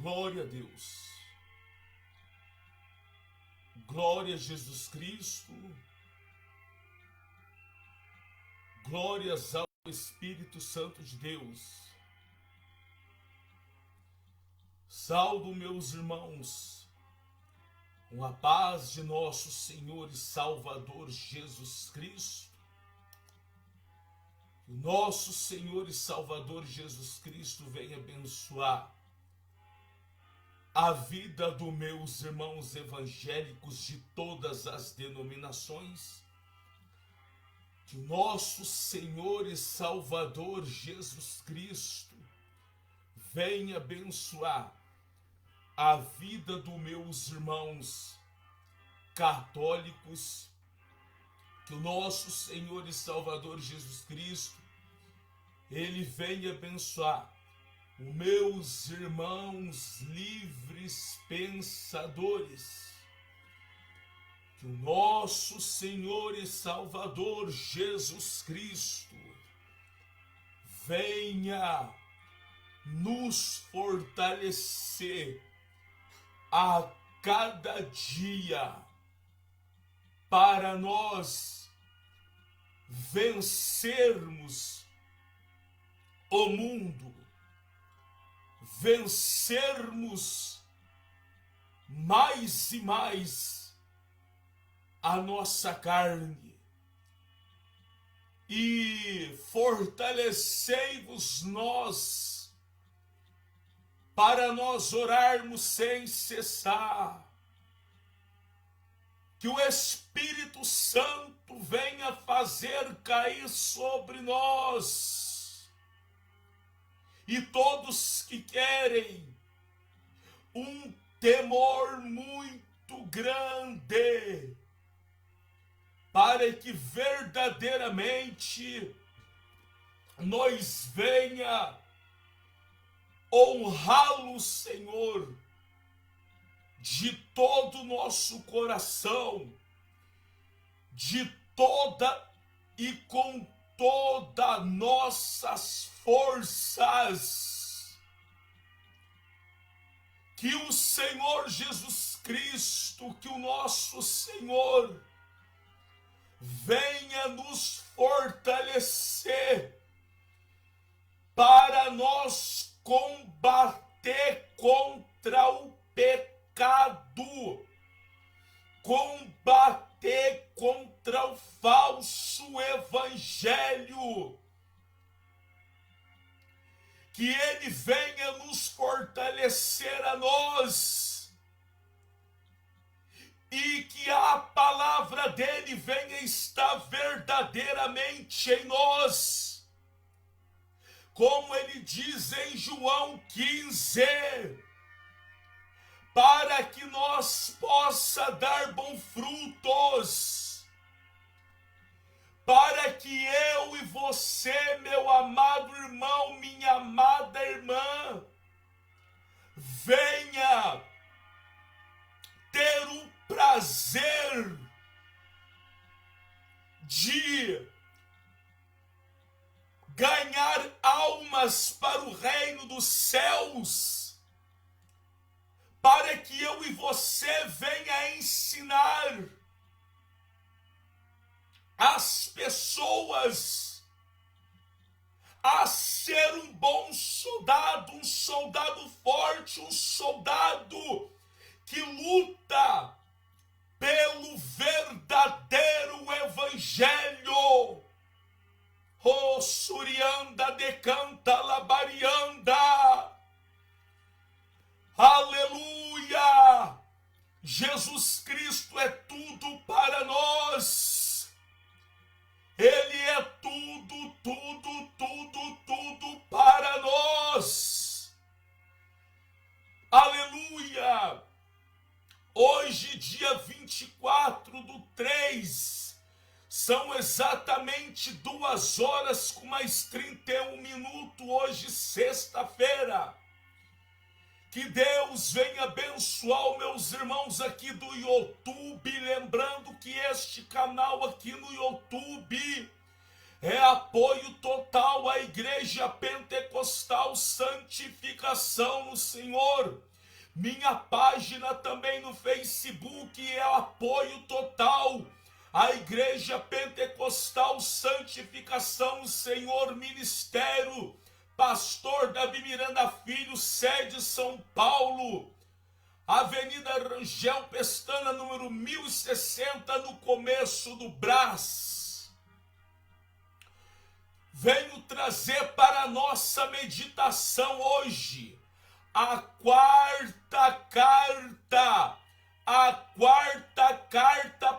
Glória a Deus. Glória a Jesus Cristo. Glórias ao Espírito Santo de Deus. Saúdo meus irmãos com a paz de nosso Senhor e Salvador Jesus Cristo. Que o nosso Senhor e Salvador Jesus Cristo venha abençoar a vida dos meus irmãos evangélicos de todas as denominações. Que o nosso Senhor e Salvador Jesus Cristo venha abençoar a vida dos meus irmãos católicos. Que o nosso Senhor e Salvador Jesus Cristo, Ele venha abençoar os meus irmãos livres pensadores. Que o nosso Senhor e Salvador Jesus Cristo venha nos fortalecer a cada dia para nós vencermos o mundo, vencermos mais e mais a nossa carne e fortalecei-vos nós para nós orarmos sem cessar. Que o Espírito Santo venha fazer cair sobre nós e todos que querem um temor muito grande, para que verdadeiramente nós venha honrá-lo, Senhor, de todo o nosso coração, de toda e com todas nossas forças. Que o Senhor Jesus Cristo, que o nosso Senhor venha nos fortalecer para nós combater contra o pecado, combater contra o falso evangelho. Que ele venha nos fortalecer a nós e que a palavra dele venha estar verdadeiramente em nós. Como ele diz em João 15, para que nós possa dar bons frutos, para que eu e você, meu amado irmão, minha amada irmã, venha ter o prazer de ganhar almas para o reino dos céus, para que eu e você venha ensinar as pessoas a ser um bom soldado, um soldado forte, um soldado que luta pelo verdadeiro evangelho. Oh, Surianda decanta labarianda. Aleluia! Jesus Cristo é tudo para nós. Ele é tudo, tudo, tudo, tudo para nós. Aleluia! Hoje, dia 24/3, são exatamente 2 horas com mais 31 minutos, hoje, sexta-feira. Que Deus venha abençoar os meus irmãos aqui do YouTube, lembrando que este canal aqui no YouTube é apoio total à Igreja Pentecostal Santificação no Senhor. Minha página também no Facebook é apoio total à Igreja Pentecostal Santificação no Senhor Ministério, Pastor Davi Miranda Filho, sede São Paulo, Avenida Rangel Pestana, número 1060, no começo do Brás. Venho trazer para a nossa meditação hoje a quarta carta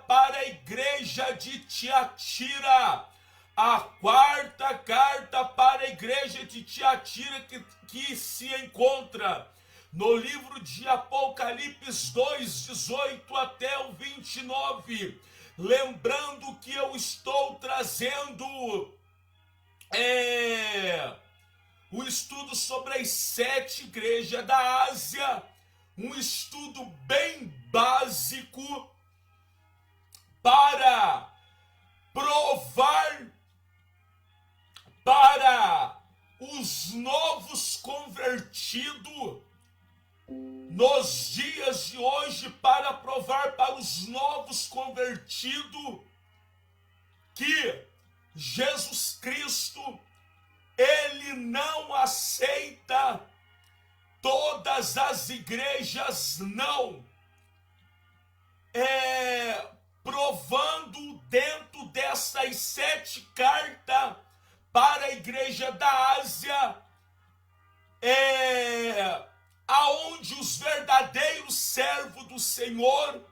para a igreja de Tiatira. A quarta carta para a igreja de Tiatira que se encontra no livro de Apocalipse 2, 18 até o 29. Lembrando que eu estou trazendo o estudo sobre as 7 igrejas da Ásia, um estudo bem básico para provar para os novos convertidos nos dias de hoje, para provar para os novos convertidos que Jesus Cristo, ele não aceita todas as igrejas, não. Provando dentro dessas 7 cartas para a igreja da Ásia, aonde os verdadeiros servos do Senhor,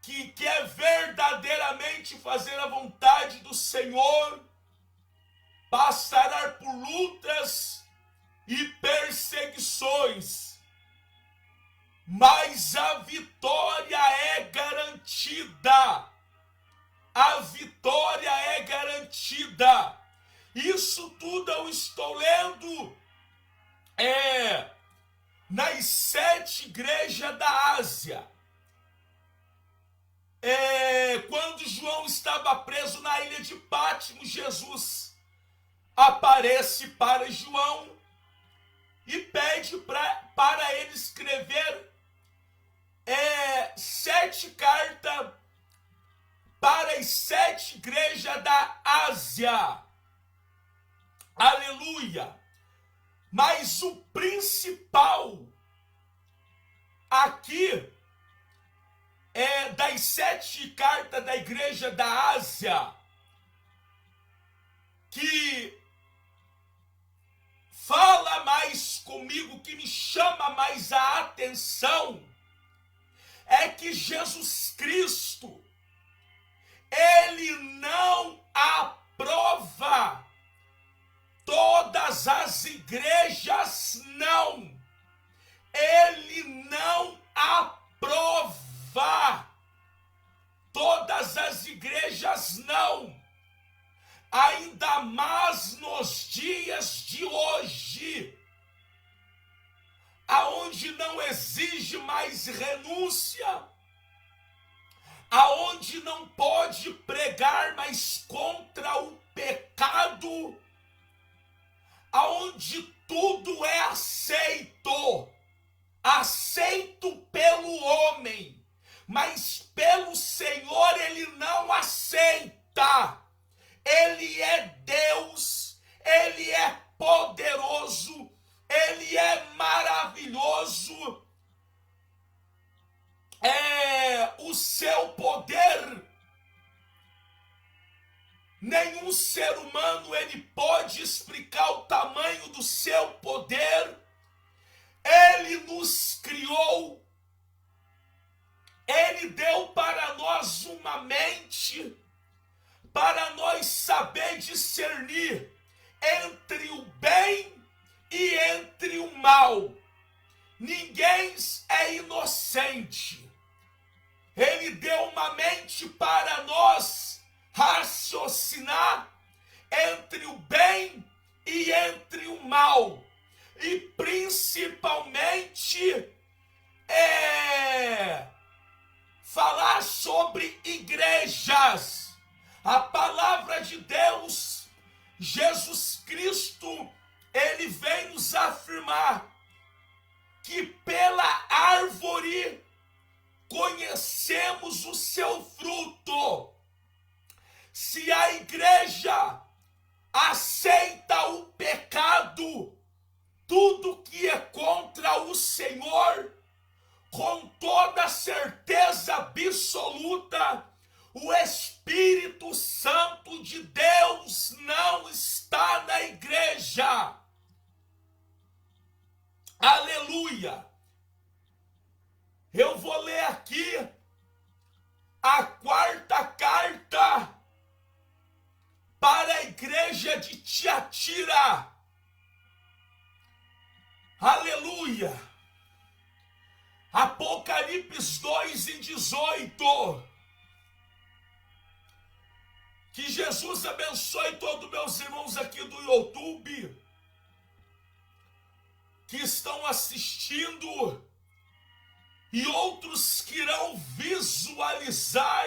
que quer verdadeiramente fazer a vontade do Senhor, passará por lutas e perseguições, mas a vitória é garantida. A vitória é garantida. Isso tudo eu estou lendo nas 7 igrejas da Ásia. Quando João estava preso na ilha de Pátmos, Jesus aparece para João e pede para ele escrever 7 cartas para as 7 igrejas da Ásia. Aleluia! Mas o principal aqui das 7 cartas da igreja da Ásia, que fala mais comigo, que me chama mais a atenção, é que Jesus Cristo, ele não aprova todas as igrejas, não. Ele não aprova todas as igrejas, não. Ainda mais nos dias de hoje, aonde não exige mais renúncia, aonde não pode pregar mais contra o pecado, aonde tudo é aceito pelo homem, mas pelo Senhor ele não aceita. Ele é Deus, ele é poderoso, ele é maravilhoso. O seu poder, nenhum ser humano ele pode explicar o tamanho do seu poder. Ele nos criou, ele deu para nós uma mente, para nós saber discernir entre o bem e entre o mal. Ninguém é inocente. Ele deu uma mente para nós raciocinar entre o bem e entre o mal. E principalmente falar sobre igrejas. A palavra de Deus, Jesus Cristo, ele vem nos afirmar que pela árvore conhecemos o seu fruto. Se a igreja aceita o pecado, tudo que é contra o Senhor, com toda certeza absoluta, o Espírito Santo de Deus não está na igreja. Aleluia! Eu vou ler aqui a quarta carta para a igreja de Tiatira. Aleluia! Apocalipse 2:18. Que Jesus abençoe todos meus irmãos aqui do YouTube, que estão assistindo, e outros que irão visualizar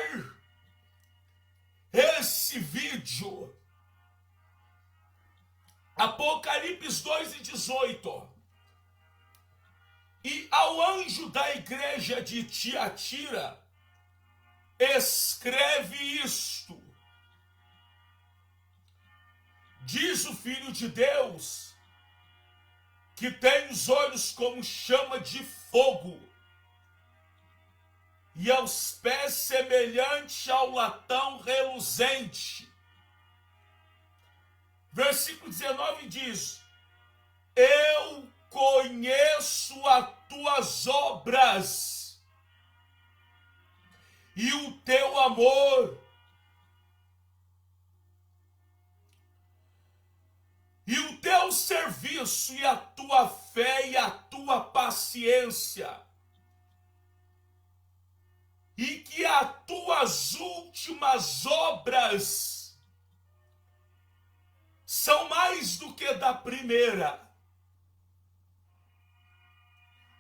esse vídeo. Apocalipse 2:18. E ao anjo da igreja de Tiatira, escreve isto: diz o Filho de Deus, que tem os olhos como chama de fogo, e aos pés semelhante ao latão reluzente. Versículo 19 diz: eu conheço as tuas obras e o teu amor, e o teu serviço, e a tua fé e a tua paciência, e que as tuas últimas obras são mais do que da primeira.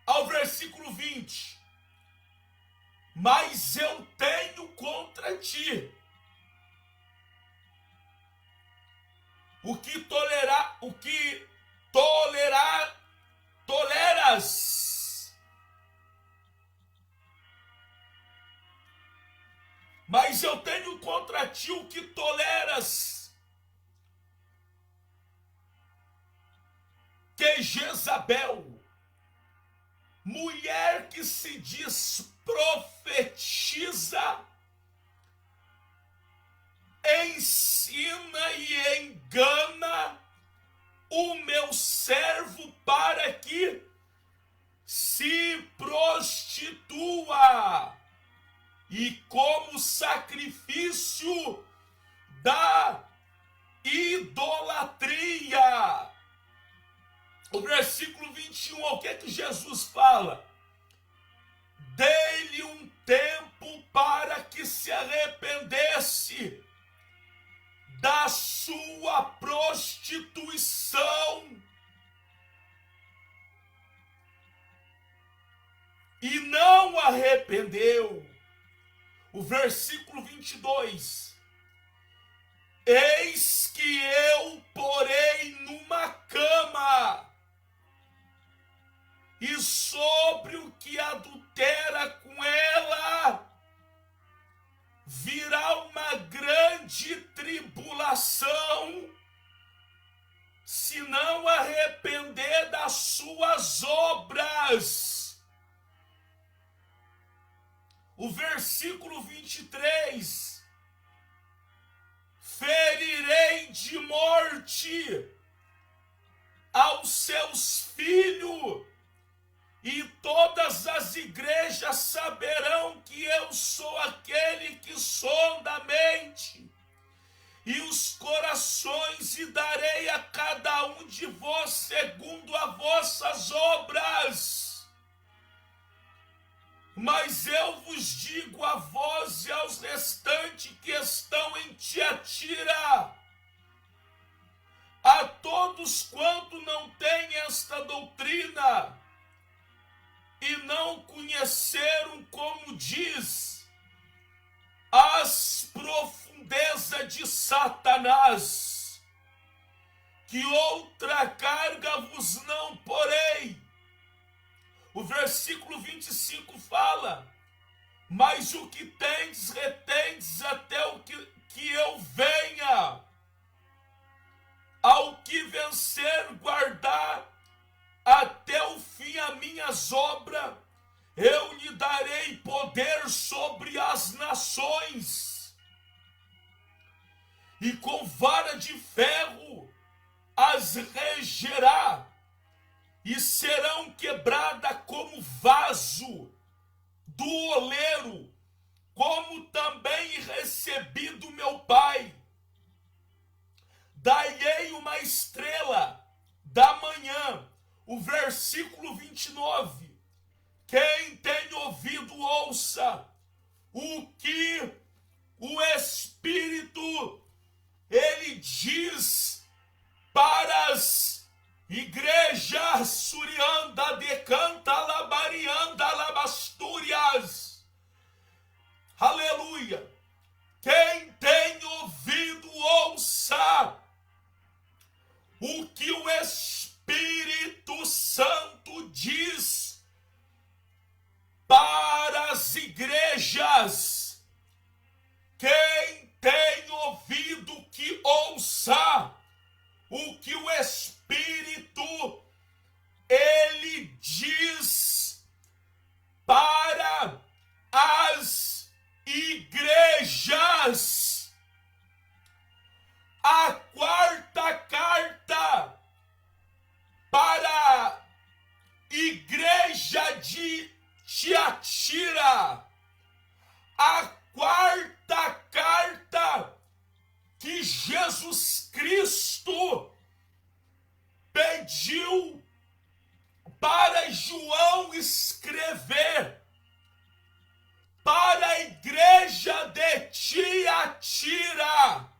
Ao versículo 20: mas eu tenho contra ti o que toleras. Mas eu tenho contra ti o que toleras, que Jezabel, mulher que se diz profetiza, ensina e engana o meu servo para que se prostitua, e como sacrifício da idolatria. O versículo 21, o que é que Jesus fala? Dei-lhe um tempo para que se arrependesse da sua prostituição, e não arrependeu. O versículo 22, eis que eu porei numa cama, e sobre o que adultera com ela virá uma grande tribulação, se não arrepender das suas obras. O versículo 23, ferirei de morte aos seus filhos, e todas as igrejas saberão que eu sou aquele que sonda a mente e os corações, e darei a cada um de vós segundo as vossas obras. Mas eu vos digo a vós e aos restantes que estão em Tiatira, a todos quanto não têm esta doutrina e não conheceram como diz as profundezas de Satanás, que outra carga vos não porei. O versículo 25 fala: mas o que tendes, retendes até o que eu venha. Ao que vencer, guardar até o fim as minhas obras, eu lhe darei poder sobre as nações, e com vara de ferro as regerá, e serão quebradas como vaso do oleiro, como também recebi do meu Pai. Dai-ei uma estrela da manhã. O versículo 29. Quem tem ouvido, ouça o que o Espírito, ele diz para as igrejas. Surianda, decanta, labarianda, labastúrias. Aleluia. Quem tem ouvido, ouça o que o Espírito Santo diz para as igrejas. Quem tem ouvido, que ouça o que o Espírito, ele diz para as igrejas. A quarta carta para a igreja de Tiatira, a quarta carta que Jesus Cristo pediu para João escrever para a igreja de Tiatira.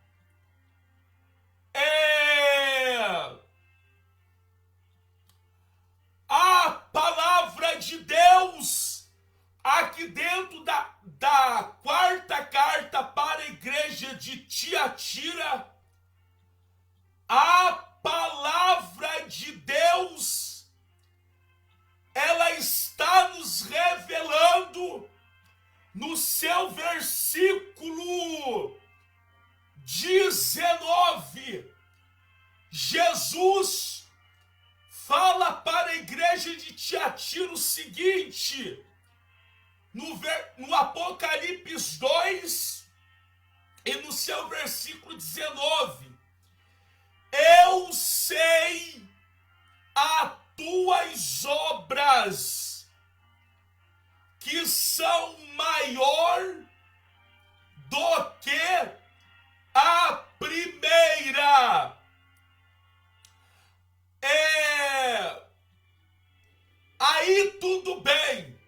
A palavra de Deus aqui dentro da quarta carta para a igreja de Tiatira. A palavra de Deus, ela está nos revelando no seu versículo 19, Jesus fala para a igreja de Tiatira o seguinte, no Apocalipse 2 e no seu versículo 19: eu sei as tuas obras, que são maior do que a primeira. Aí tudo bem.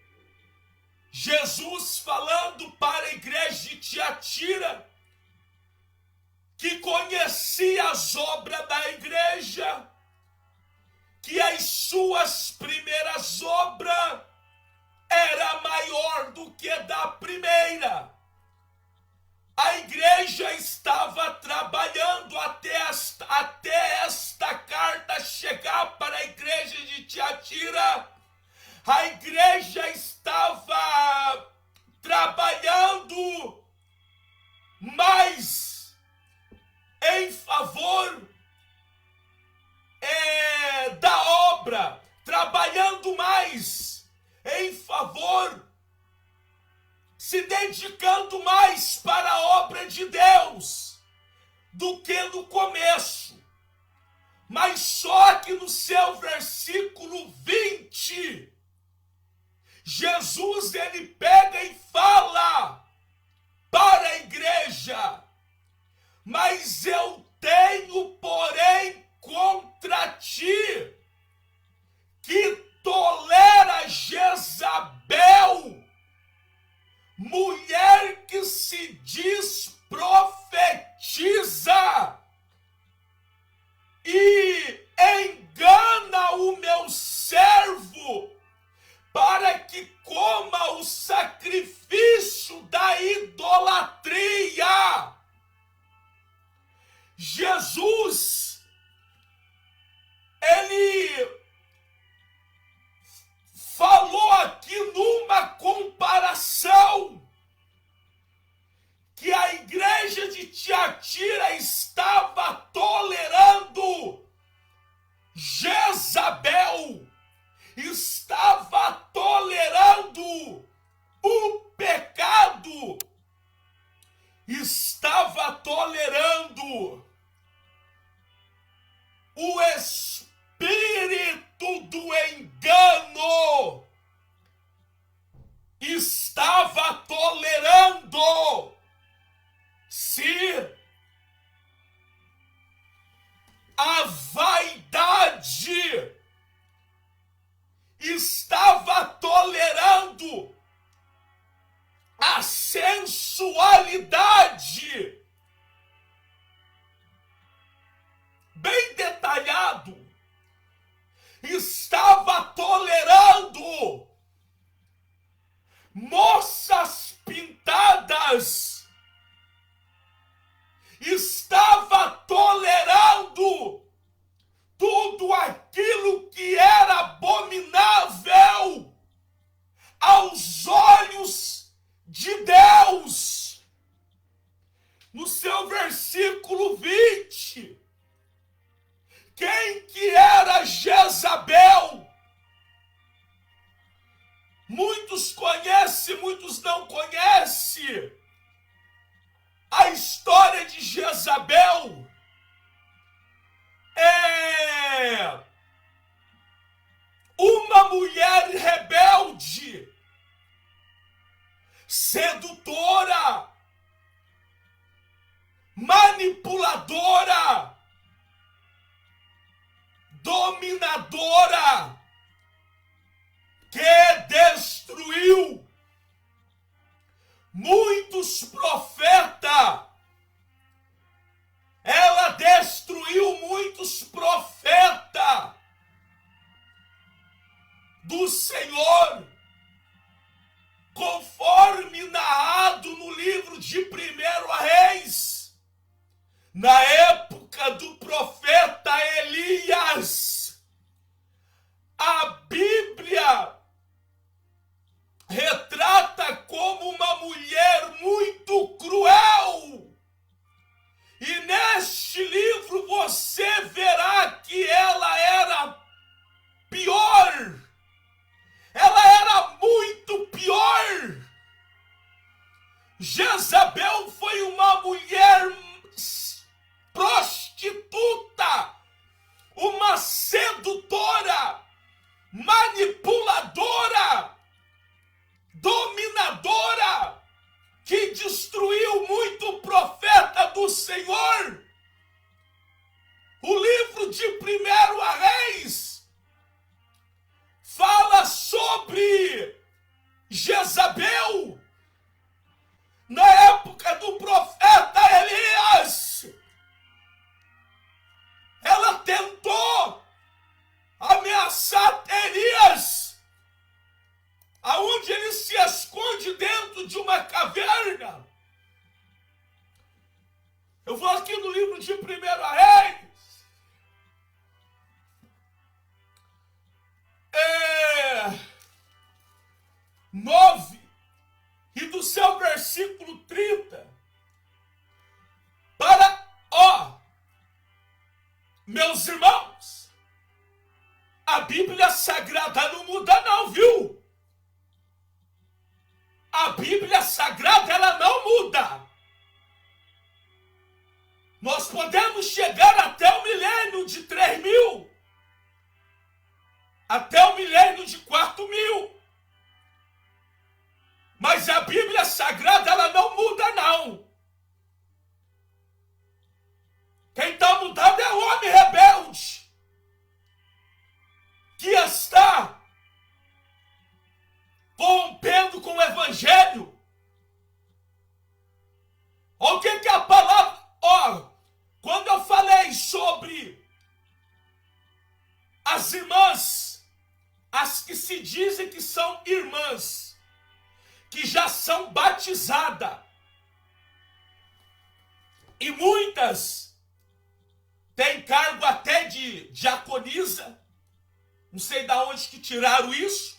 Jesus falando para a igreja de Tiatira, que conhecia as obras da igreja, que as suas primeiras obras era maior do que da primeira. A igreja estava trabalhando até esta carta chegar para a igreja de Tiatira. A igreja estava trabalhando mais em favor da obra, trabalhando mais em favor, se dedicando mais para a obra de Deus do que no começo. Mas só que no seu versículo 20, Jesus ele pega e fala para a igreja: mas eu tenho, porém, contra ti, que tolera Jezabel, mulher que se diz profetiza, e engana o meu servo, para que coma o sacrifício da idolatria. Jesus, ele falou aqui numa comparação que a igreja de Tiatira estava tolerando Jezabel, estava tolerando o pecado, estava tolerando o espírito do engano, estava tolerando se a vaidade, estava tolerando a sensualidade, bem detalhado, estava tolerando moças pintadas, estava tolerando tudo aquilo que era abominável aos olhos de Deus. No seu versículo 20, quem que era Jezabel? Muitos conhecem, muitos não conhecem a história de Jezabel. É uma mulher rebelde, sedutora, manipuladora, dominadora, que destruiu muitos profetas. Ela destruiu muitos profetas do Senhor, conforme narrado no livro de 1 Reis, na época do profeta Elias. A Bíblia retrata como uma mulher muito cruel. E neste livro você verá que ela era pior. Ela era muito pior. Jezabel foi uma mulher prostituta, uma sedutora, manipuladora, dominadora, que destruiu muito profeta do Senhor. O livro de 1 Reis fala sobre Jezabel na época do profeta Elias. Ela tentou ameaçar Elias, aonde ele se esconde dentro de uma caverna. Eu vou aqui no livro de 1 Reis. 9, e do seu versículo 30, meus irmãos, a Bíblia Sagrada não muda não, viu? A Bíblia Sagrada, ela não muda. Nós podemos chegar até o milênio de 3.000, até o milênio de 4.000. Mas a Bíblia Sagrada, ela não muda, não. Quem está mudando é o homem rebelde, que está corrompendo com o Evangelho. O que que a palavra... quando eu falei sobre as irmãs, as que se dizem que são irmãs, que já são batizadas, e muitas tem cargo até de diaconisa, não sei de onde que tiraram isso.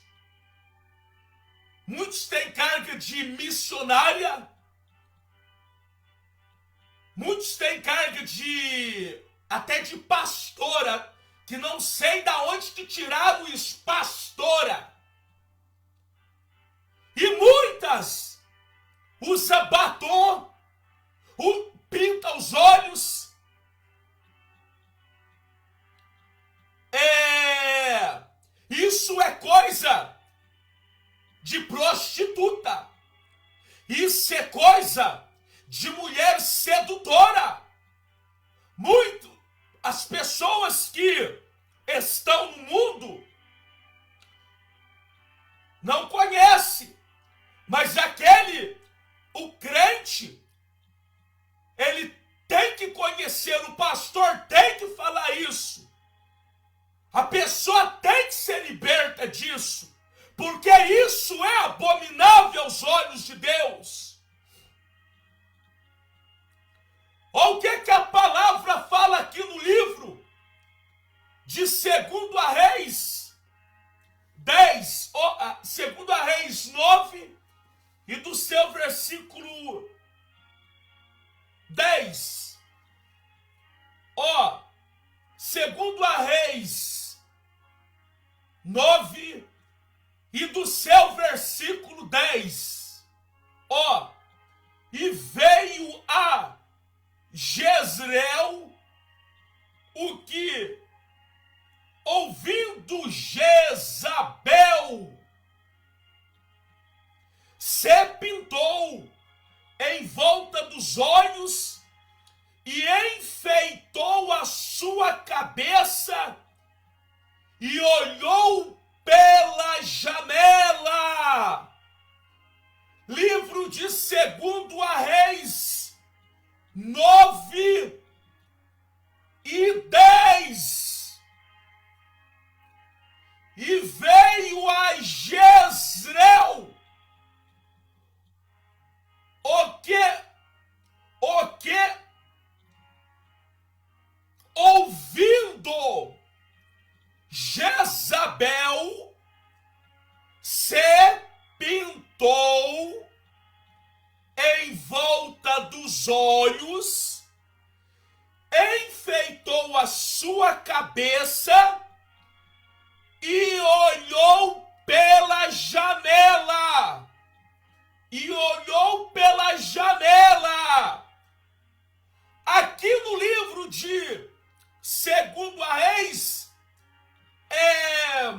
Muitos têm carga de missionária, muitos têm carga até de pastora, que não sei de onde que tiraram isso, pastora. E muitas usa batom, pinta os olhos, isso é coisa de prostituta, isso é coisa de mulher sedutora. As pessoas que estão no mundo não conhecem, mas o crente, ele tem que conhecer, o pastor tem que falar isso. A pessoa tem que ser liberta disso, porque isso é abominável aos olhos de Deus. Olha o que a palavra fala aqui no livro de 2 Reis 10, 2 Reis 9, e do seu versículo 10. 2 Reis 9 e do seu versículo 10. E veio a Jezreel o que, ouvindo Jezabel, se pintou em volta dos olhos e enfeitou a sua cabeça e olhou pela janela. Livro de 2 Reis 9 e 10. E veio a Jezreel ouvindo Jezabel, se pintou em volta dos olhos, enfeitou a sua cabeça e olhou pela janela. Aqui no livro de 2 Reis, é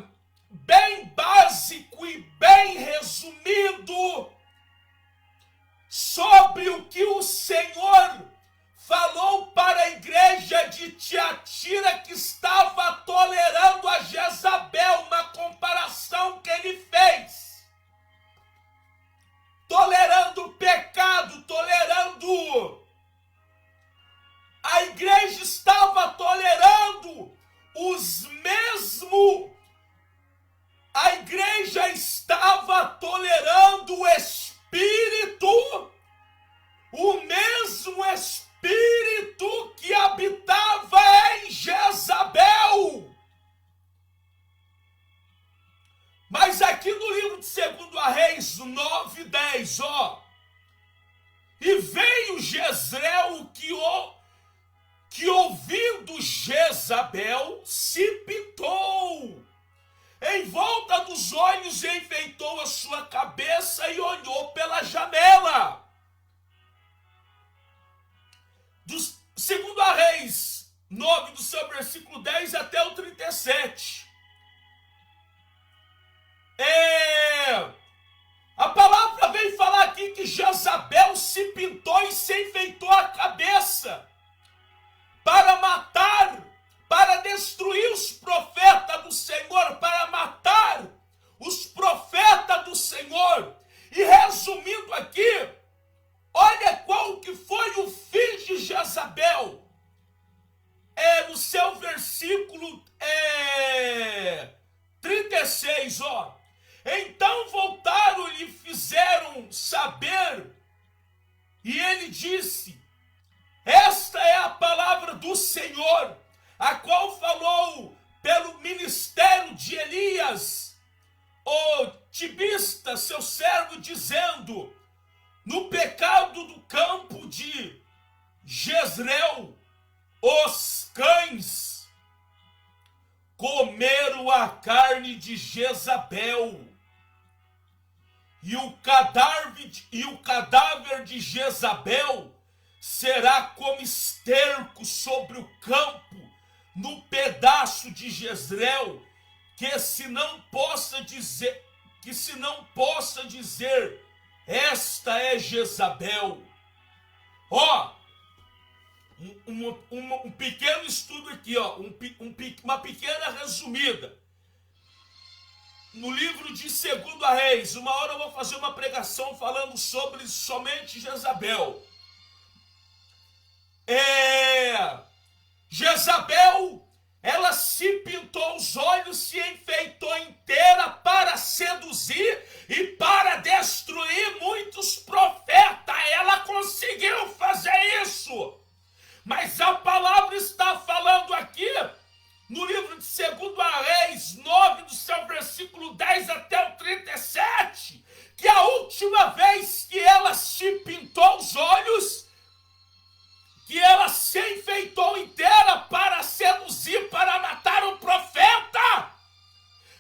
bem básico e bem resumido sobre o que o Senhor falou para a igreja de Tiatira, que estava tolerando a Jezabel, uma comparação que ele fez. Tolerando o pecado, a igreja estava tolerando a igreja estava tolerando o mesmo espírito que habitava em Jezabel. Mas aqui no livro de 2 Reis 9, 10, e veio Jezreel que ouvindo Jezabel se pintou em volta dos olhos, enfeitou a sua cabeça e olhou pela janela. Dos 2 Reis 9, do seu versículo 10 até o 37. A palavra vem falar aqui que Jezabel se pintou e se enfeitou a cabeça para matar, para destruir os profetas do Senhor, para matar os profetas do Senhor. E resumindo aqui, olha qual que foi o fim de Jezabel. No seu versículo 36, Então voltaram e lhe fizeram saber, e ele disse: Esta é a palavra do Senhor, a qual falou pelo ministério de Elias, o tibista, seu servo, dizendo: no pecado do campo de Jezreel, os cães comeram a carne de Jezabel, e o cadáver de Jezabel será como esterco sobre o campo, no pedaço de Jezreel, que se não possa dizer, esta é Jezabel. Ó, um pequeno estudo aqui, ó, uma pequena resumida. No livro de 2 Reis, uma hora eu vou fazer uma pregação falando sobre somente Jezabel. Jezabel, ela se pintou os olhos, se enfeitou inteira para seduzir e para destruir muitos profetas. Ela conseguiu fazer isso. Mas a palavra está falando aqui, no livro de 2 Reis 9, do seu versículo 10 até o 37, que a última vez que ela se pintou os olhos, que ela se enfeitou inteira para seduzir, para matar o profeta,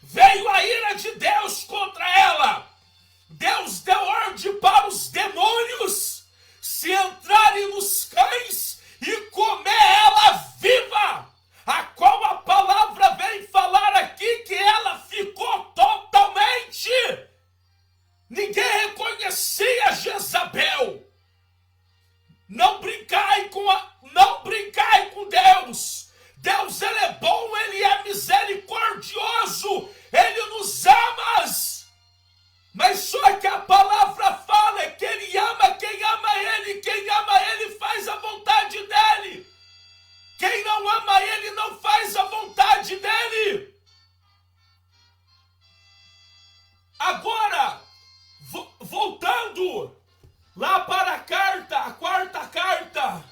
veio a ira de Deus contra ela. Deus deu ordem para os demônios se entrarem nos cães e comer ela viva, a qual a palavra vem falar aqui que ela ficou totalmente. Ninguém reconhecia Jezabel. Não brincai com Deus. Deus, ele é bom, ele é misericordioso, ele nos ama. Mas só que a palavra fala que ele ama quem ama ele faz a vontade dele. Quem não ama ele não faz a vontade dele. Agora, voltando lá para a quarta carta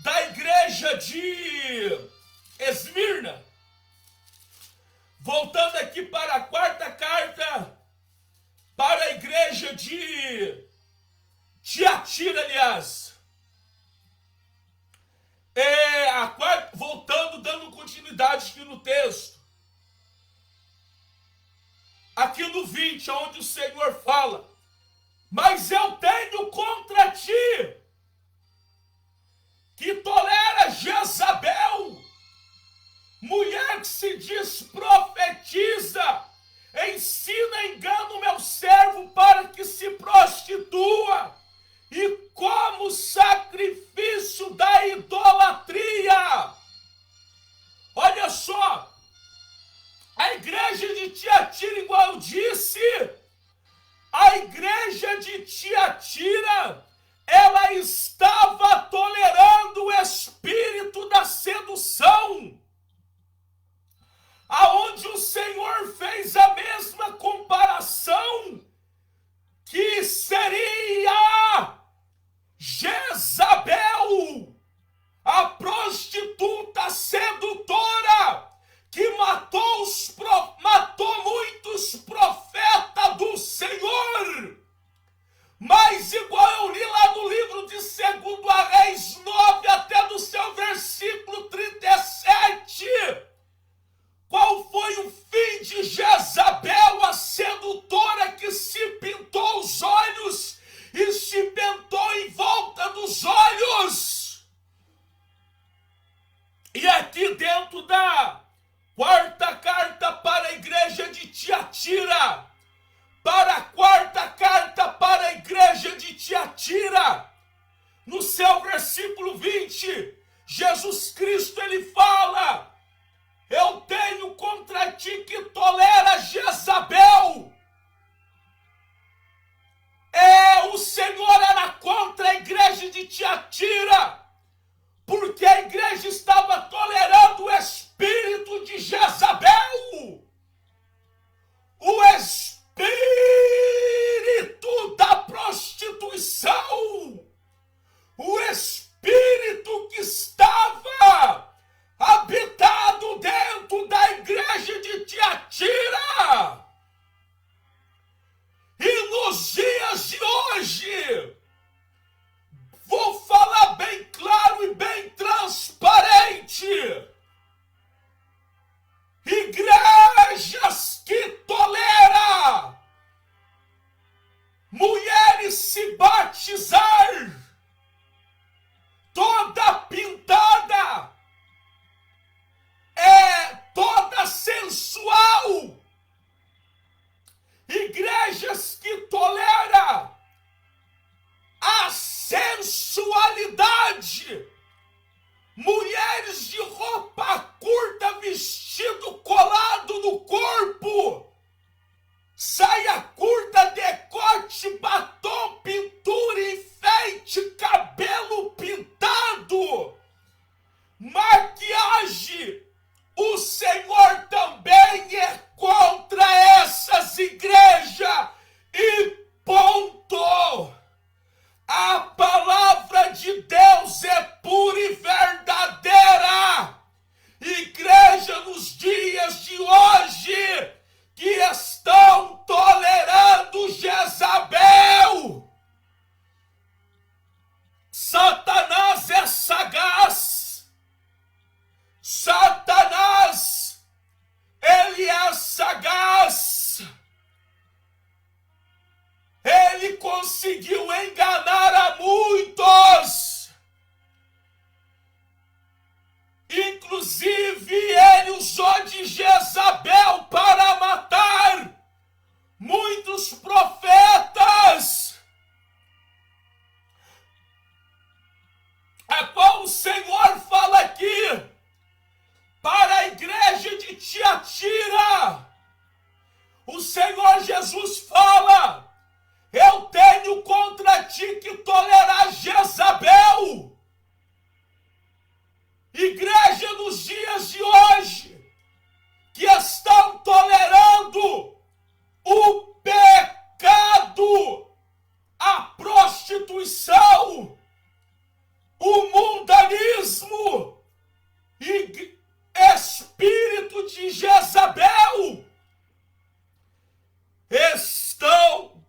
da igreja de Esmirna. Voltando aqui para a quarta carta para a igreja de Tiatira, aliás. Voltando, dando continuidade aqui no texto. Aqui no 20, onde o Senhor fala: mas eu tenho contra ti, que tolera Jezabel, mulher que se diz profetiza, ensina, engana o meu servo para que se prostitua e como sacrifício da idolatria. Olha só, a igreja de Tiatira, igual eu disse, a igreja de Tiatira, ela estava tolerando o espírito da sedução, aonde o Senhor fez a mesma comparação, que seria Jezabel, a prostituta sedutora, que matou muitos profetas do Senhor. Mas igual eu li lá no livro de 2 Reis 9, até do seu versículo 37, qual foi o fim de Jezabel, a sedutora que se pintou os olhos e se pintou em volta dos olhos? E aqui dentro da quarta carta para a igreja de Tiatira, para a quarta carta para a igreja de Tiatira, no seu versículo 20, Jesus Cristo, ele fala: eu tenho contra ti que tolera Jezabel. O Senhor era contra a igreja de Tiatira, porque a igreja estava tolerando o espírito de Jezabel, o espírito da prostituição, o espírito Senhor também é contra essas igrejas. E ponto. A palavra de Deus é pura e verdadeira. Igreja nos dias de hoje que estão tolerando Jezabel. Satanás é sagaz. Satanás, ele é sagaz. Ele conseguiu enganar a muitos. Inclusive, ele usou de Jezabel para matar muitos profetas, a qual o Senhor fala aqui para a igreja de Tiatira. O Senhor Jesus fala: eu tenho contra ti que tolerar Jezabel. Igreja nos dias de hoje, que estão tolerando o pecado, a prostituição, o mundanismo, e espírito de Jezabel, estão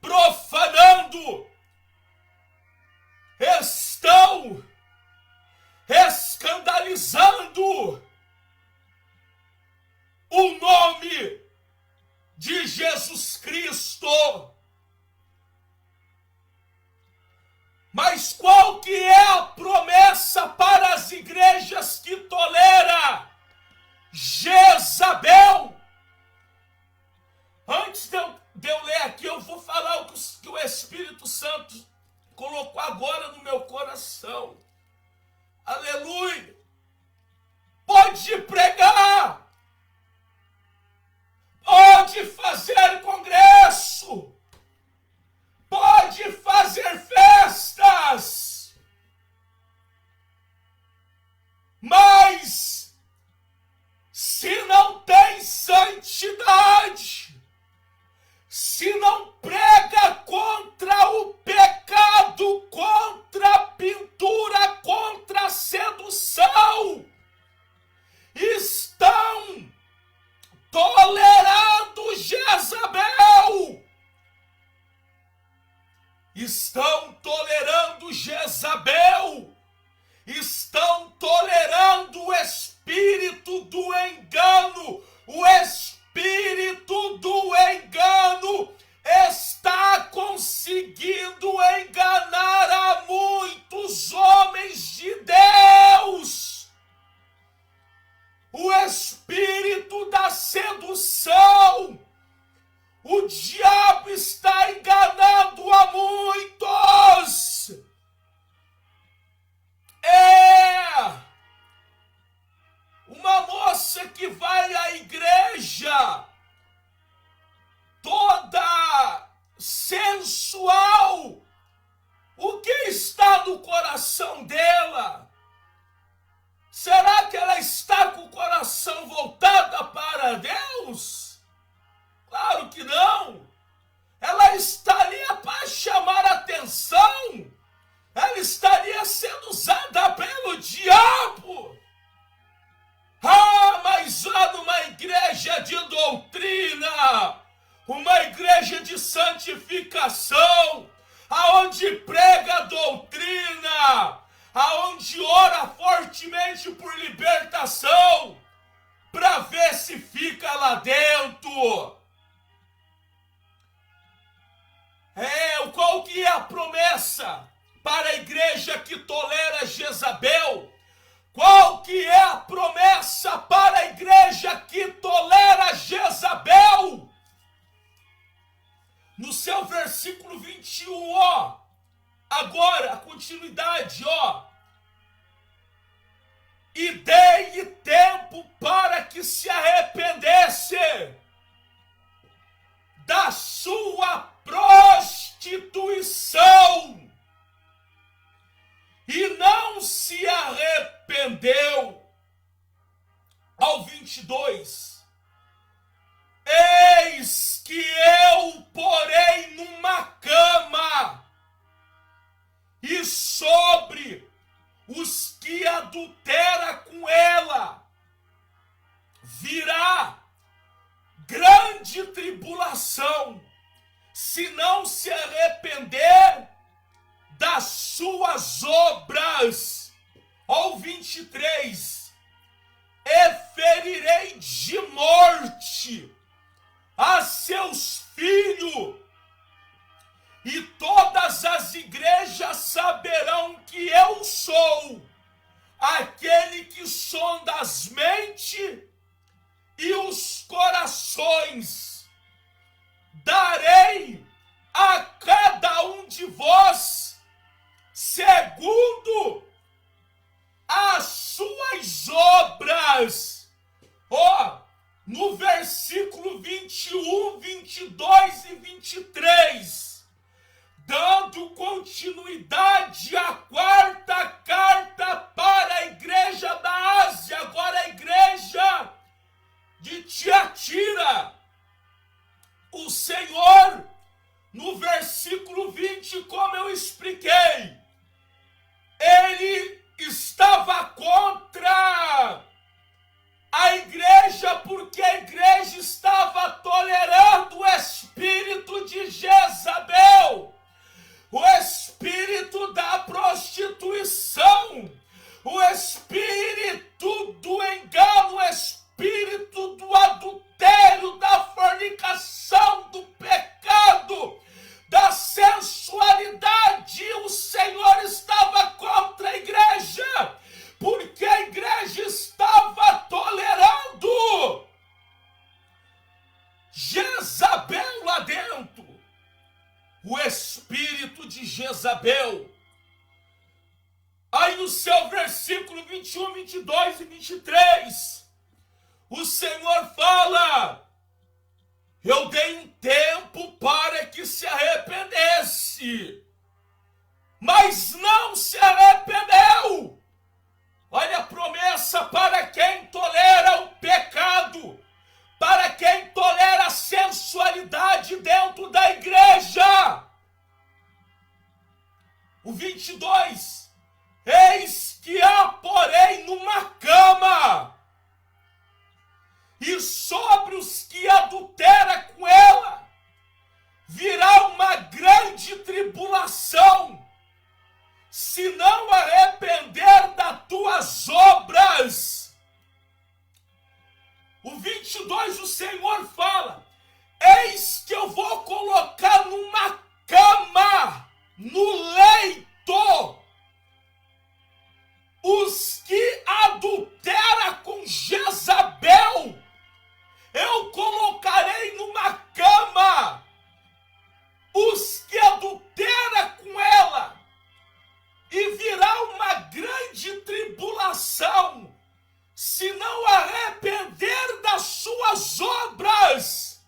profanando, estão escandalizando o nome de Jesus Cristo. Mas qual que é a promessa para as igrejas que tolera Jezabel? Antes de eu ler aqui, eu vou falar o que o Espírito Santo colocou agora no meu coração. Aleluia! Pode pregar, pode fazer congresso, pode fazer festas, mas se não tem santidade, se não prega contra o pecado, contra a pintura, contra a sedução, estão tolerando Jezabel. Estão tolerando Jezabel. Estão tolerando o espírito do engano. O espírito do engano está conseguindo enganar a muitos homens de Deus. O espírito da sedução, o diabo está enganando a muitos. Uma moça que vai à igreja toda sensual, o que está no coração dela? Será que ela está com o coração voltado para Deus? Claro que não. Ela estaria para chamar atenção. Ela estaria sendo usada pelo diabo. Mas lá numa igreja de doutrina, uma igreja de santificação, aonde prega a doutrina, aonde ora fortemente por libertação, para ver se fica lá dentro. Qual que é a promessa para a igreja que tolera Jezabel? Qual que é a promessa para a igreja que tolera Jezabel? No seu versículo 21, agora, a continuidade, e dei tempo para que se arrependesse da sua prostituição, e não se arrependeu. arrependeu. Ao 22. Eis que eu porei numa cama, e sobre os que adultera com ela virá grande tribulação, se não se arrepender das suas obras. Ao 23. E ferirei de morte a seus filhos, e todas as igrejas saberão que eu sou aquele que sonda as mentes e os corações. Darei a cada um de vós segundo as suas obras. No versículo 21, 22 e 23, dando continuidade à quarta carta para a igreja da Ásia, agora a igreja de Tiatira. O Senhor, no versículo 20, como eu expliquei, ele estava contra a igreja, porque a igreja estava tolerando o espírito de Jezabel, o espírito da prostituição, o espírito do engano, o espírito do adultério, da fornicação, do pecado, da sensualidade. O Senhor estava contra a igreja, porque a igreja estava tolerando Jezabel lá dentro, o espírito de Jezabel. Aí no seu versículo 21, 22 e 23, o Senhor fala: eu dei um tempo para que se arrependesse, mas não se arrependeu. Olha a promessa para quem tolera o pecado, para quem tolera a sensualidade dentro da igreja. O 22, eis que a porei numa cama, e sobre os que adultera com ela virá uma grande tribulação, se não arrepender das tuas obras. O 22, o Senhor fala: eis que eu vou colocar numa cama, no leito, os que adultera com Jezabel. Eu colocarei numa cama os que adultera com ela, e virá uma grande tribulação, se não arrepender das suas obras.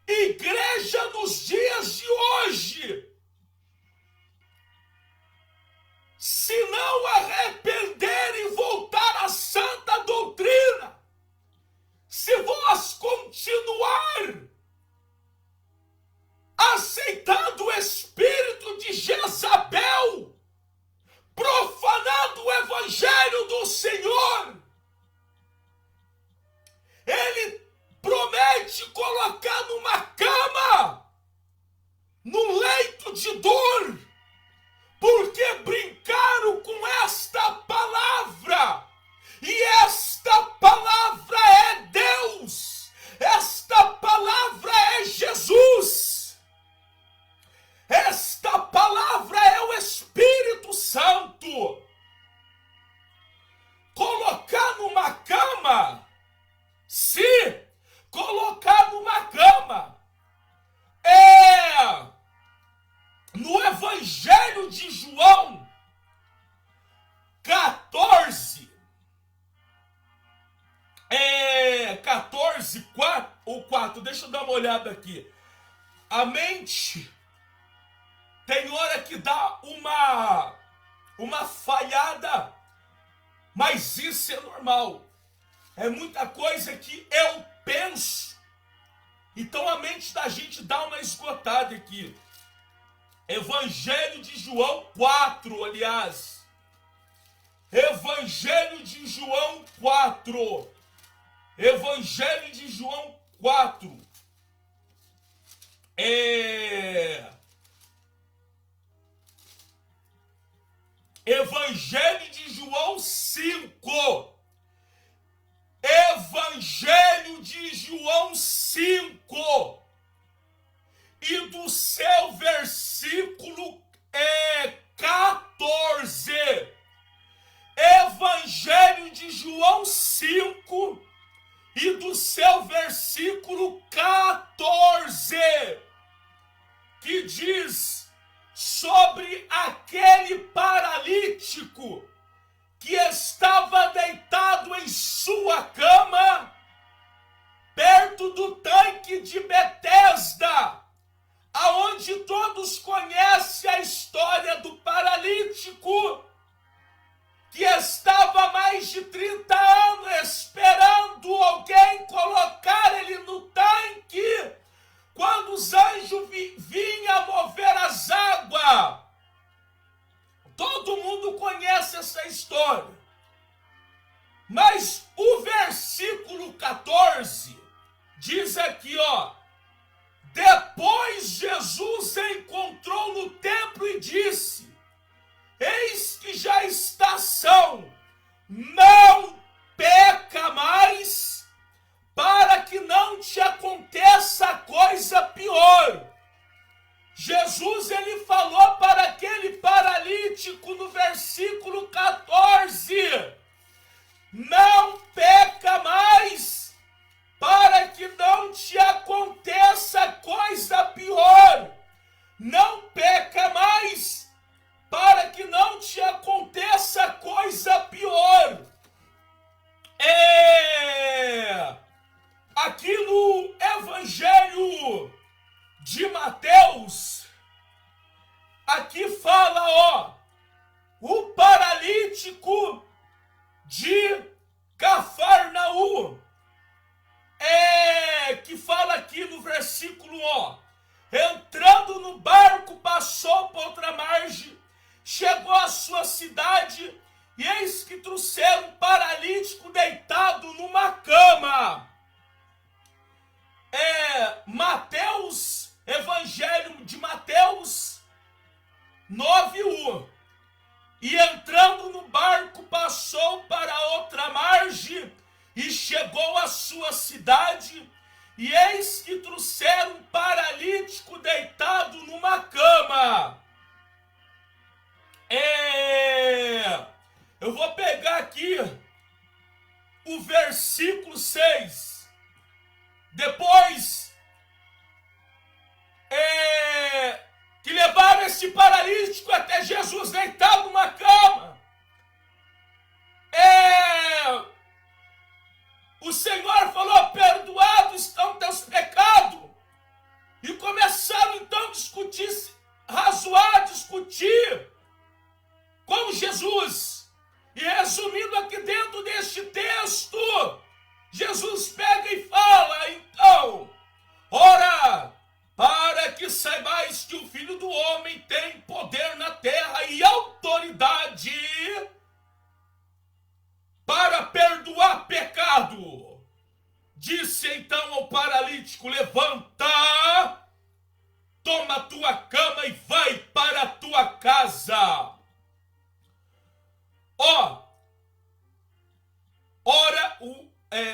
Igreja nos dias de hoje, se não arrepender e voltar à santa doutrina, se vós continuar aceitando o espírito de Jezabel, profanando o evangelho do Senhor, ele promete colocar numa cama, num leito de dor, porque brincaram com esta palavra, e esta palavra é Deus, esta palavra é Jesus, esta palavra é o Espírito Santo. Colocar numa cama, se colocar numa cama, no Evangelho de João 14, 4, deixa eu dar uma olhada aqui. A mente tem hora que dá uma falhada, Mas isso é normal. É muita coisa que eu penso. Então a mente da gente dá uma esgotada aqui. Evangelho de João 4, aliás. Evangelho de João 4. Evangelho de João 4. Evangelho de João 5. Evangelho de João 5. E do seu versículo 14. Evangelho de João 5 e do seu versículo 14, que diz sobre aquele paralítico que estava deitado em sua cama, perto do tanque de Betesda, aonde todos conhecem a história do paralítico, que estava há mais de 30 anos esperando alguém colocar ele no tanque, quando os anjos vinham mover as águas. Todo mundo conhece essa história. Mas o versículo 14 diz aqui, ó: depois Jesus encontrou no templo e disse: eis que já está são, não peca mais, para que não te aconteça coisa pior. Jesus, ele falou para aquele paralítico no versículo 14, não peca mais, para que não te aconteça coisa pior. Não peca mais, para que não te aconteça coisa pior. Aqui no Evangelho de Mateus, aqui fala, ó, o paralítico de Cafarnaum, que fala aqui no versículo, ó, entrando no barco, passou para outra margem, chegou à sua cidade, e eis que trouxeram um paralítico deitado numa cama. Mateus, Evangelho de Mateus 9:1. E entrando no barco, passou para outra margem, e chegou à sua cidade, e eis que trouxeram um paralítico deitado numa cama. Eu vou pegar aqui o versículo 6. Depois que levaram esse paralítico até Jesus deitado numa cama, o Senhor falou: perdoados estão teus pecados. E começaram então a discutir, discutir com Jesus. E resumindo aqui dentro deste texto, Jesus pega e fala, então, ora, para que saibais que o Filho do Homem tem poder na terra e autoridade para perdoar pecado. Disse então ao paralítico: levanta, toma a tua cama e vai para a tua casa.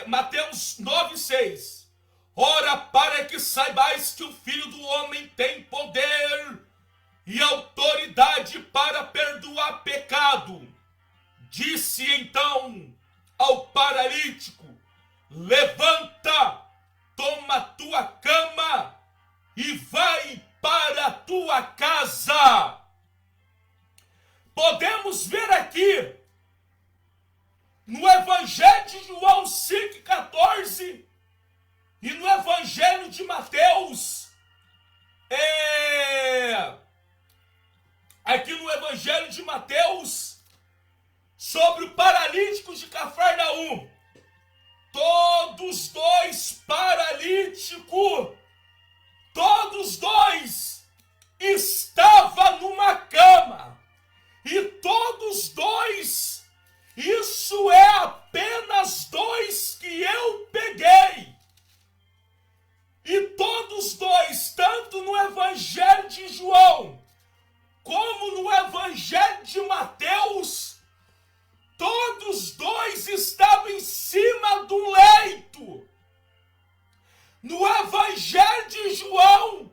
Mateus 9:6. Ora, para que saibais que o Filho do Homem tem poder e autoridade para perdoar pecado. Disse então ao paralítico: levanta, toma a tua cama e vai para a tua casa. Podemos ver aqui no Evangelho de João 5:14 e no Evangelho de Mateus, aqui no Evangelho de Mateus, sobre o paralítico paralíticos de Cafarnaum, todos dois paralíticos, todos dois estavam numa cama, e todos dois, isso é apenas dois que eu peguei, e todos dois, tanto no Evangelho de João, como no Evangelho de Mateus, todos dois estavam em cima do leito. No Evangelho de João,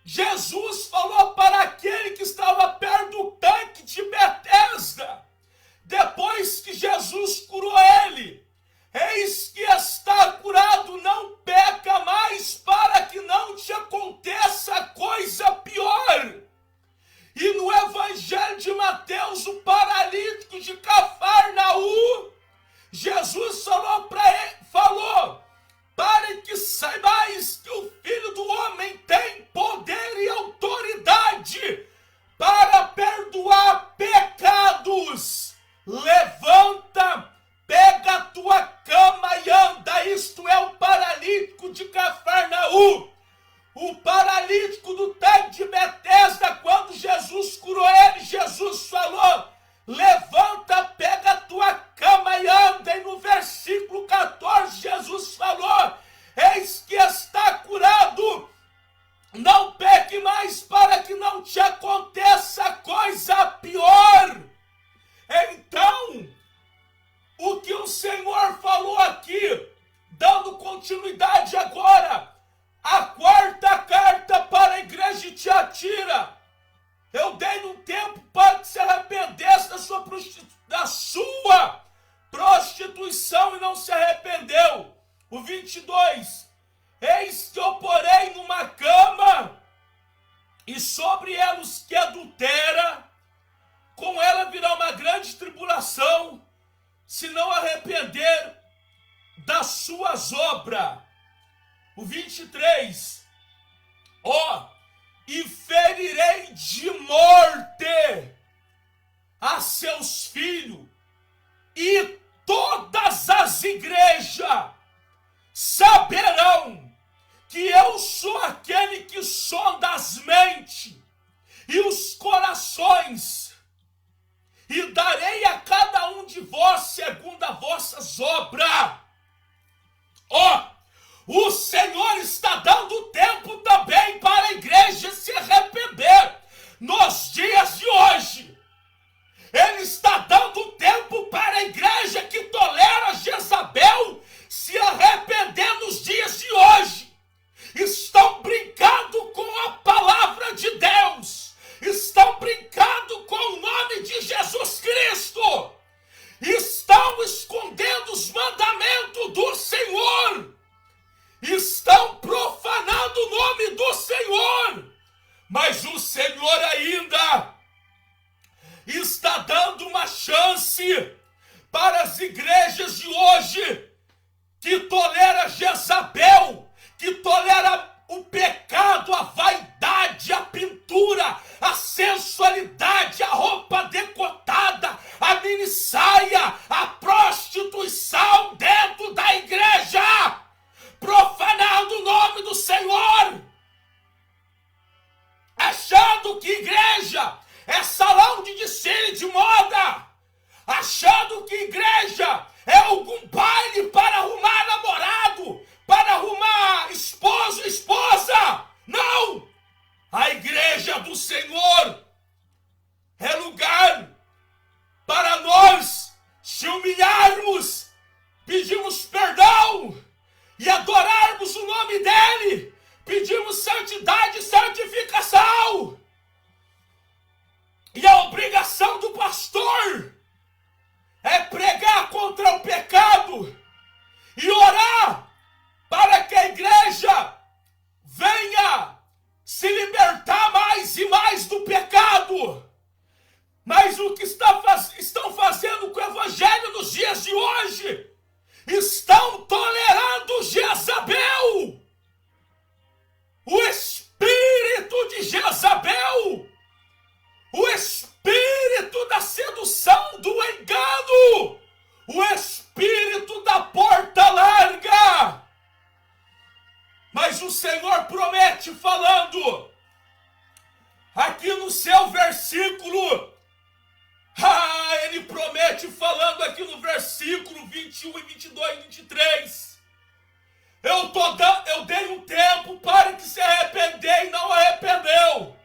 Jesus falou para aquele que estava perto do tanque de Betesda, depois que Jesus curou ele: eis que está curado, não peca mais, para que não te aconteça coisa pior. E no Evangelho de Mateus, o paralítico de Cafarnaum, Jesus falou para que saibais que o Filho do Homem tem poder e autoridade para perdoar pecados. Levanta, pega a tua cama e anda. Isto é o paralítico de Cafarnaum. O paralítico do tanque de Betesda, quando Jesus curou ele, Jesus falou: levanta, pega a tua cama e anda. E no versículo 14, Jesus falou: eis que está curado, não peque mais, para que não te aconteça coisa pior. Então, o que o Senhor falou aqui, dando continuidade agora, a quarta carta para a igreja de Tiatira: eu dei um tempo para que se arrependesse da sua prostituição e não se arrependeu. O 22: eis que eu porei numa cama, e sobre ela os que adultera, com ela virá uma grande tribulação, se não arrepender das suas obras. O 23: e ferirei de morte a seus filhos, e todas as igrejas saberão que eu sou aquele que sonda as mentes e os corações, e darei a cada um de vós segundo as vossas obras. O Senhor está dando tempo também para a igreja se arrepender. Nos dias de hoje, Ele está dando tempo para a igreja que tolera Jezabel se arrepender nos dias de hoje. Estão brincando com a palavra de Deus, estão brincando com o nome de Jesus Cristo, estão escondendo os mandamentos do Senhor, estão profanando o nome do Senhor, mas o Senhor ainda está dando uma chance para as igrejas de hoje que tolera Jezabel, que tolera o pecado, a vaidade, a pintura, a sensualidade, a roupa decotada, a minissaia, a prostituição dentro da igreja, profanando o nome do Senhor, achando que igreja é salão de desfile de moda, achando que igreja é algum baile para arrumar namorado, para arrumar esposo e esposa. Não! A igreja do Senhor é lugar para nós se humilharmos, pedirmos perdão e adorarmos o nome dEle, pedimos santidade e santificação. E a obrigação do pastor é pregar contra o pecado e orar para que a igreja venha se libertar mais e mais do pecado. Mas o que estão fazendo com o evangelho nos dias de hoje? Estão tolerando Jezabel, o espírito de Jezabel, o espírito da sedução, do engano. promete falando aqui no seu versículo. Ele promete falando aqui no versículo 21 e 22 e 23. Eu dei um tempo para que se arrepender e não arrependeu.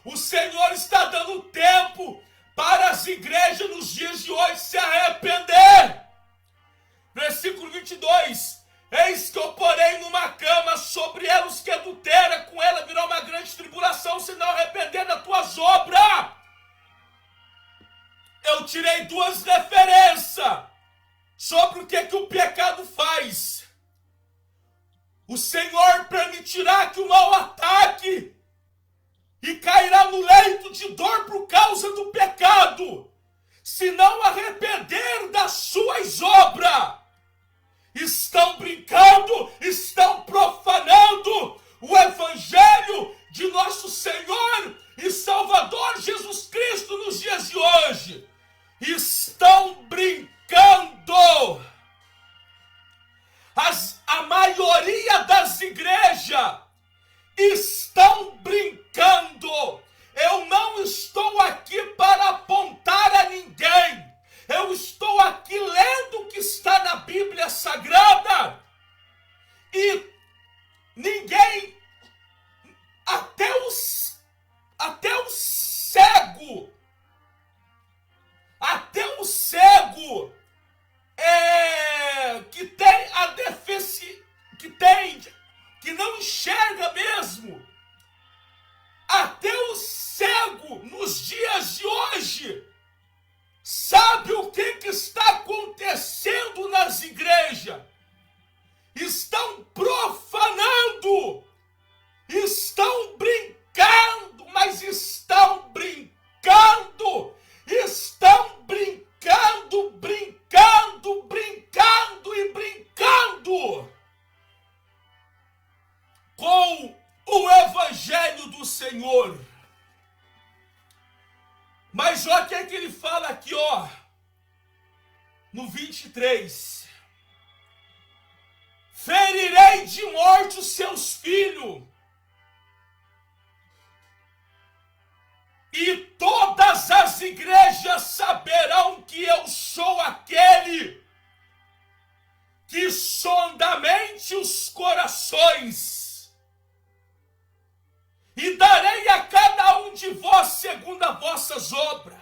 O Senhor está dando tempo para as igrejas nos dias de hoje se arrepender. Versículo 22. Eis que eu porei numa cama sobre ela os que adulteram, com ela virá uma grande tribulação, se não arrepender das tuas obras. Eu tirei duas referências sobre o que o pecado faz. O Senhor permitirá que o mal ataque e cairá no leito de dor por causa do pecado, se não arrepender das suas obras. Estão brincando, estão profanando o Evangelho de nosso Senhor e Salvador Jesus Cristo nos dias de hoje. Estão brincando. A maioria das igrejas estão brincando. Eu não estou aqui para apontar a ninguém. Eu estou aqui lendo o que está na Bíblia Sagrada. E ninguém, até o cego, que tem a deficiência, que não enxerga mesmo, até o cego nos dias de hoje sabe o que está acontecendo nas igrejas. Estão profanando, estão brincando, mas estão brincando e brincando com o Evangelho do Senhor. Mas olha o que ele fala aqui, no 23. Ferirei de morte os seus filhos, e todas as igrejas saberão que eu sou aquele que sonda a mente e os corações, e darei a cada um de vós segundo as vossas obras.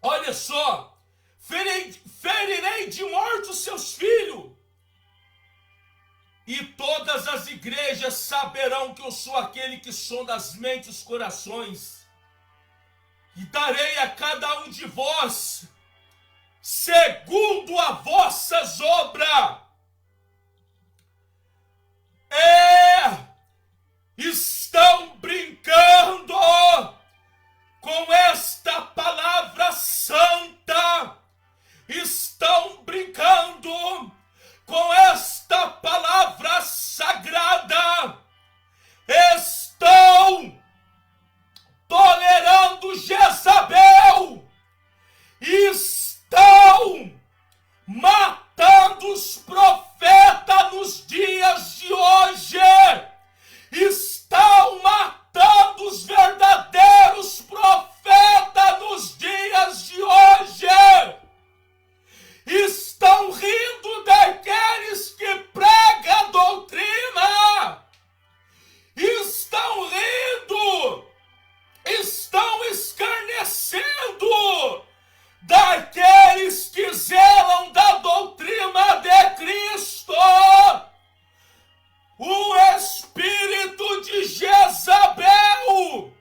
Olha só, ferirei de morte os seus filhos, e todas as igrejas saberão que eu sou aquele que sonda as mentes e os corações, e darei a cada um de vós segundo as vossas obras. Estão brincando com esta palavra santa, estão brincando com esta palavra sagrada, estão tolerando Jezabel, estão matando os profetas nos dias de hoje, estão matando os verdadeiros profetas nos dias de hoje, estão rindo daqueles que pregam a doutrina, estão rindo, estão escarnecendo daqueles que zelam da doutrina de Cristo. O espírito de Jezabel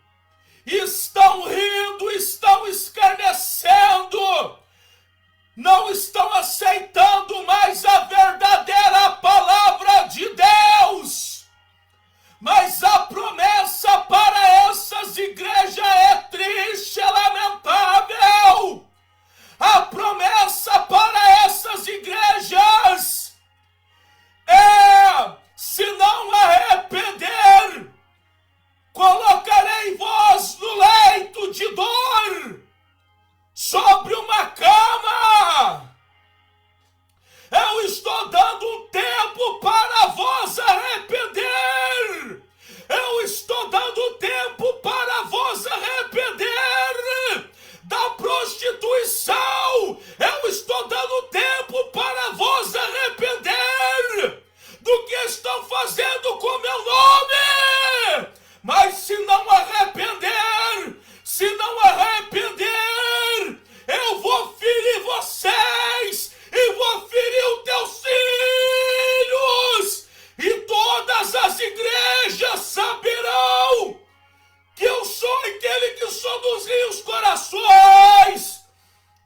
estão rindo, estão escarnecendo, não estão aceitando mais a verdadeira palavra de Deus. Mas a promessa para essas igrejas é triste, é lamentável. A promessa para essas igrejas é: se não arrepender, colocarei vós no leito de dor, sobre uma cama. Eu estou dando um tempo para vós se não arrepender, eu vou ferir vocês e vou ferir os teus filhos. E todas as igrejas saberão que eu sou aquele que solucia os corações.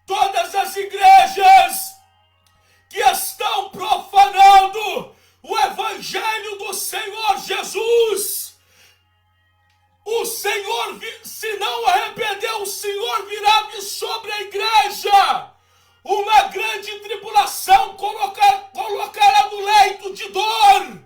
Todas as igrejas que estão profanando o evangelho do Senhor Jesus, o Senhor, se não arrepender, o Senhor virá sobre a igreja uma grande tribulação, colocará no leito de dor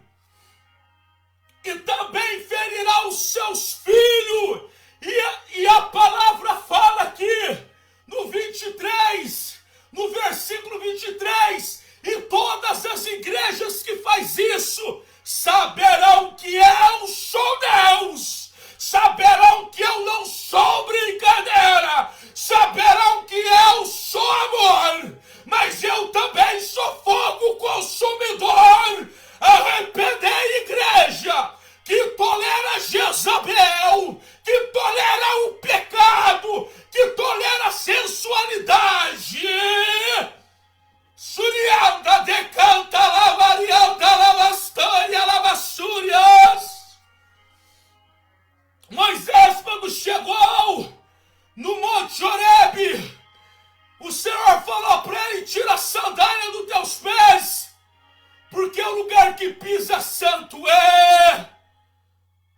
e também ferirá os seus filhos. E a palavra fala aqui no 23, no versículo 23, e todas as igrejas que faz isso saberão que eu sou Deus, saberão que eu não sou brincadeira, saberão que eu sou amor, mas eu também sou fogo consumidor. Arrepender, igreja que tolera Jezabel, que tolera o pecado, que tolera a sensualidade. Surianda decanta lavarianda lavastânia lavassúrias. Moisés, quando chegou no Monte Horebe, o Senhor falou para ele: tira a sandália dos teus pés, porque o lugar que pisa santo é.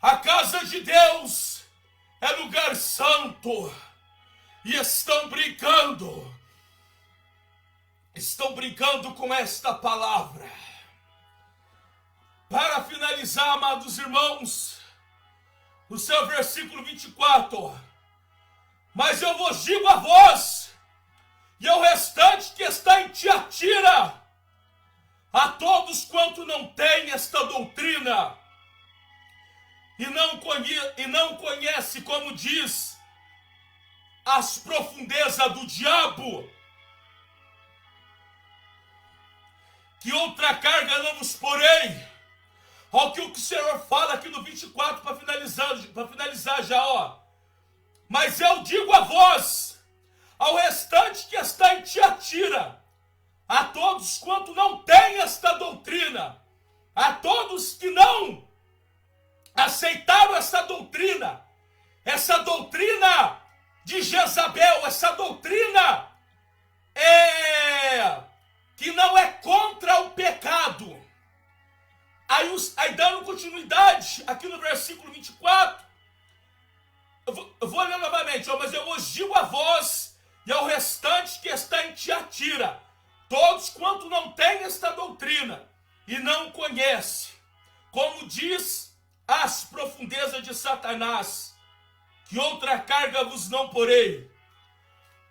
A casa de Deus é lugar santo. E estão brincando com esta palavra. Para finalizar, amados irmãos, no seu versículo 24: mas eu vos digo a vós e ao restante que está em Tiatira, a todos quanto não têm esta doutrina e não conhece, como diz, as profundezas do diabo, que outra carga não vos porei. Olha o que o Senhor fala aqui no 24 para finalizar já, ó. Mas eu digo a vós, ao restante que está em Tiatira, a todos quanto não têm esta doutrina, a todos que não aceitaram essa doutrina de Jezabel, essa doutrina que não é contra o pecado. Aí dando continuidade aqui no versículo 24, eu vou ler novamente, ó, mas eu vos digo a vós e ao restante que está em Tiatira, todos quanto não têm esta doutrina e não conhece, como diz, as profundezas de Satanás, que outra carga vos não porei.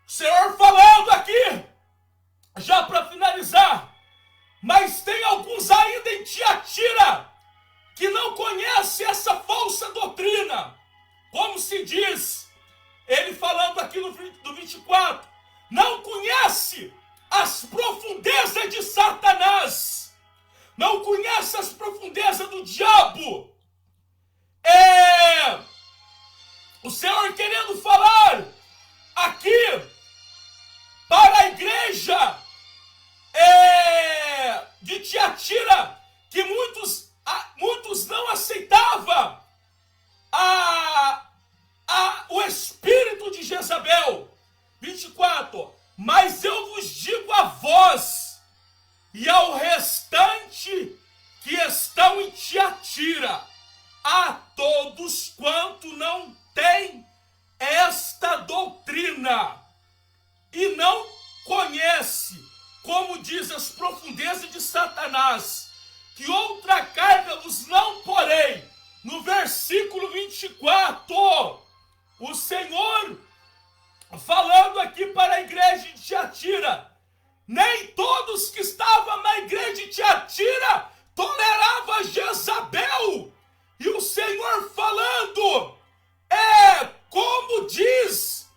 O Senhor falando aqui, já para finalizar, mas tem alguns ainda em Tiatira que não conhecem essa falsa doutrina. Como se diz, ele falando aqui no 24, não conhece as profundezas de Satanás, não conhece as profundezas do diabo. O Senhor querendo falar aqui para a igreja de Tiatira, que muitos não aceitavam o espírito de Jezabel. 24, mas eu vos digo a vós e ao restante que estão em Tiatira, a todos quanto não têm esta doutrina e não conhece, como diz, as profundezas de Satanás, que outra carga vos não porei. No versículo 24, o Senhor falando aqui para a igreja de Tiatira, nem todos que estavam na igreja de Tiatira toleravam Jezabel. E o Senhor falando, como diz,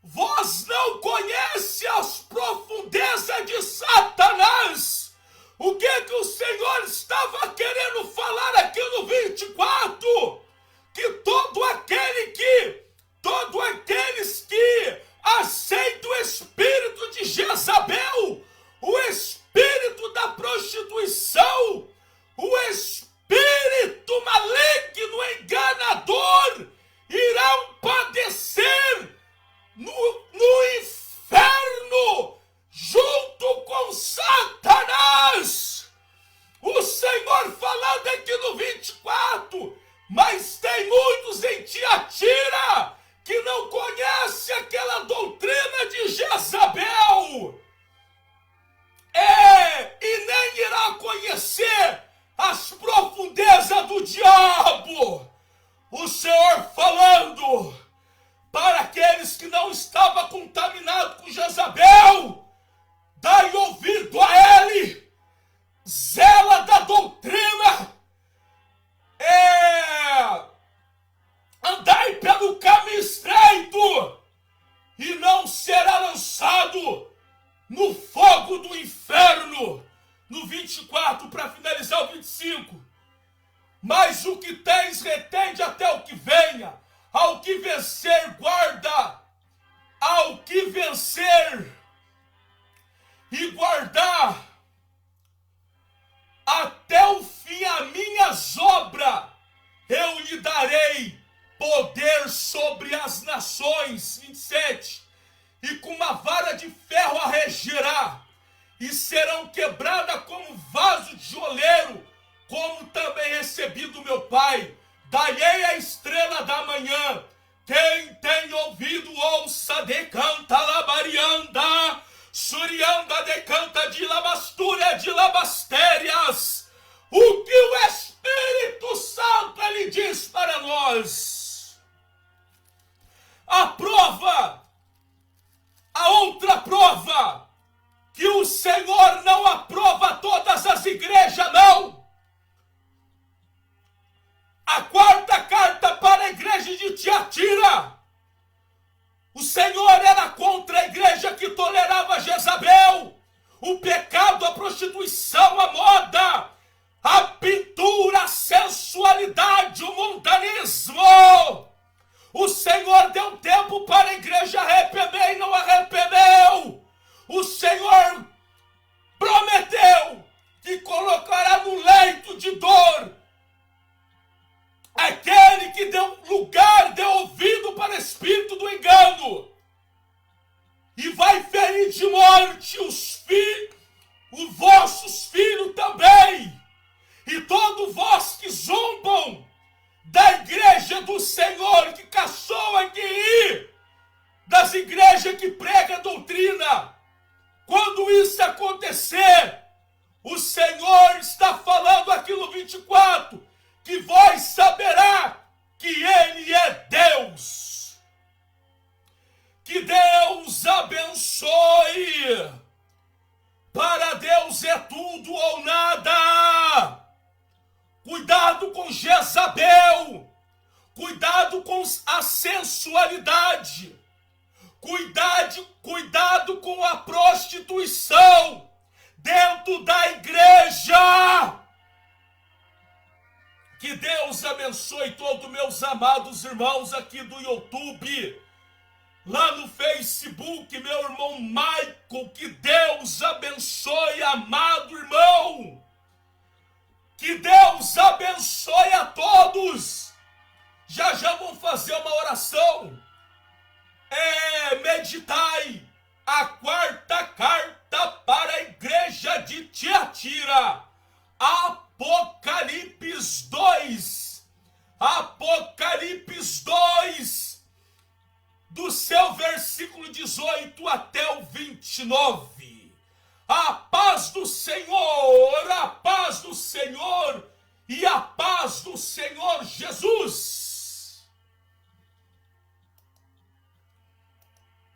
vós não conhece as profundezas de Satanás. O que o Senhor estava querendo falar aqui no 24? Que todo aquele aqueles que não estavam contaminados com Jezabel, dai ouvido a ele, zela da doutrina, andai pelo caminho estreito, e não será lançado no fogo do inferno. No 24, para finalizar o 25. Mas o que tens retende até o que venha. Ao que vencer, guarda. Ao que vencer e guardar até o fim as minhas obras, eu lhe darei poder sobre as nações. 27. E com uma vara de ferro a regerá, e serão quebradas como vaso de oleiro, como também recebi do meu Pai. Dai-ei a estrela da manhã. Quem tem ouvido, ouça. Decanta labarianda, surianda decanta de labastúria de labastérias. O que o Espírito Santo ele diz para nós. A prova, a outra prova, que o Senhor não aprova todas as igrejas, não. A quarta carta para a igreja de Tiatira. O Senhor era contra a igreja que tolerava Jezabel, o pecado, a prostituição, a moda, a pintura, a sensualidade, o mundanismo. O Senhor deu tempo para a igreja arrepender e não arrependeu. O Senhor prometeu que colocará no leito de dor aquele que deu lugar, deu ouvido para o espírito do engano, e vai ferir de morte os vossos filhos também, e todos vós que zombam da igreja do Senhor, que caçoam aqui, das igrejas que pregam a doutrina. Quando isso acontecer, o Senhor está falando aqui no 24, que vós saberá que Ele é Deus. Que Deus abençoe. Para Deus é tudo ou nada. Cuidado com Jezabel. Cuidado com a sensualidade. Cuidado com a prostituição dentro da igreja. Que Deus abençoe todos meus amados irmãos aqui do YouTube, lá no Facebook, meu irmão Michael. Que Deus abençoe, amado irmão. Que Deus abençoe a todos. Já vamos fazer uma oração. Meditai a quarta carta para a igreja de Tiatira. Apocalipse 2. Apocalipse 2. Do seu versículo 18 até o 29. A paz do Senhor, a paz do Senhor.